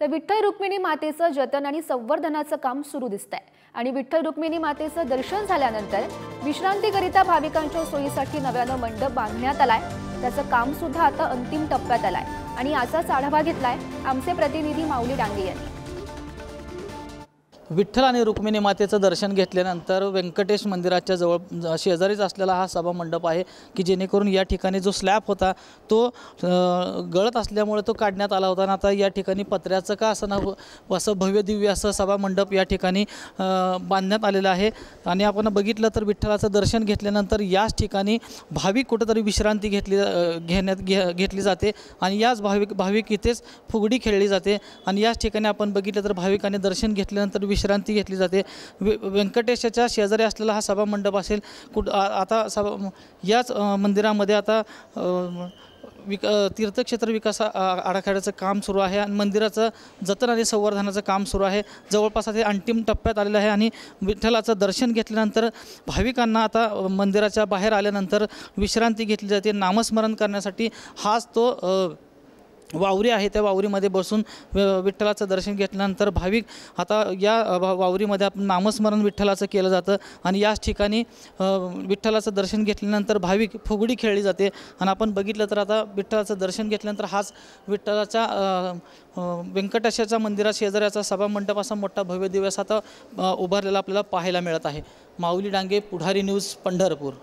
तर विठ्ठल रुक्मिणी मातेचं जतन आणि संवर्धनाचं काम सुरू दिसतंय आणि विठ्ठल रुक्मिणी मातेचं दर्शन झाल्यानंतर विश्रांतीकरिता भाविकांच्या सोयीसाठी नव्यानं मंडप बांधण्यात आलाय। त्याचं काम सुद्धा आता अंतिम टप्प्यात आलंय आणि याचाच आढावा घेतलाय आमचे प्रतिनिधी माऊली डांगे यांनी। विठ्ठल आणि रुक्मिणी मातेचं दर्शन घेतल्यानंतर व्यंकटेश मंदिराच्या जवळ शेजारीच असलेला हा सभा मंडप आहे की जेणेकरून या ठिकाणी जो स्लॅब होता तो गळत असल्यामुळे तो काढण्यात आला होता आणि आता या ठिकाणी पत्र्याचं का असं भव्य दिव्य असं सभा मंडप या ठिकाणी बांधण्यात आलेला आहे। आणि आपण बघितलं तर विठ्ठलाचं दर्शन घेतल्यानंतर याच ठिकाणी भाविक कुठेतरी विश्रांती घेतली जाते आणि याच भाविक इथेच फुगडी खेळली जाते आणि याच ठिकाणी आपण बघितलं तर भाविकांनी दर्शन घेतल्यानंतर विश्रांती घेतली जाते। व्यंकटेशाच्या शेजारी असलेला हा सभा मंडप असेल आता याच मंदिरामध्ये आता तीर्थक्षेत्र विकास आराखड्याचं काम सुरू आहे आणि मंदिराचं जतन आणि संवर्धनाचं काम सुरू आहे। जवळपास ते अंतिम टप्प्यात आलेलं आहे आणि विठ्ठलाचं दर्शन घेतल्यानंतर भाविकांना आता मंदिराच्या बाहेर आल्यानंतर विश्रांती घेतली जाते। नामस्मरण करण्यासाठी हाच तो वावरी आहे, त्या वावरीमध्ये बसून विठ्ठलाचं दर्शन घेतल्यानंतर भाविक आता या वावरीमध्ये आपण नामस्मरण विठ्ठलाचं केलं जातं आणि याच ठिकाणी विठ्ठलाचं दर्शन घेतल्यानंतर भाविक फुगडी खेळली जाते। आणि आपण बघितलं तर आता विठ्ठलाचं दर्शन घेतल्यानंतर हाच विठ्ठलाच्या व्यंकटेशाच्या मंदिरात शेजाऱ्याचा सभा मंडप असा मोठा भव्य दिवस आता उभारलेला आपल्याला पाहायला मिळत आहे। माऊली डांगे, पुढारी न्यूज, पंढरपूर।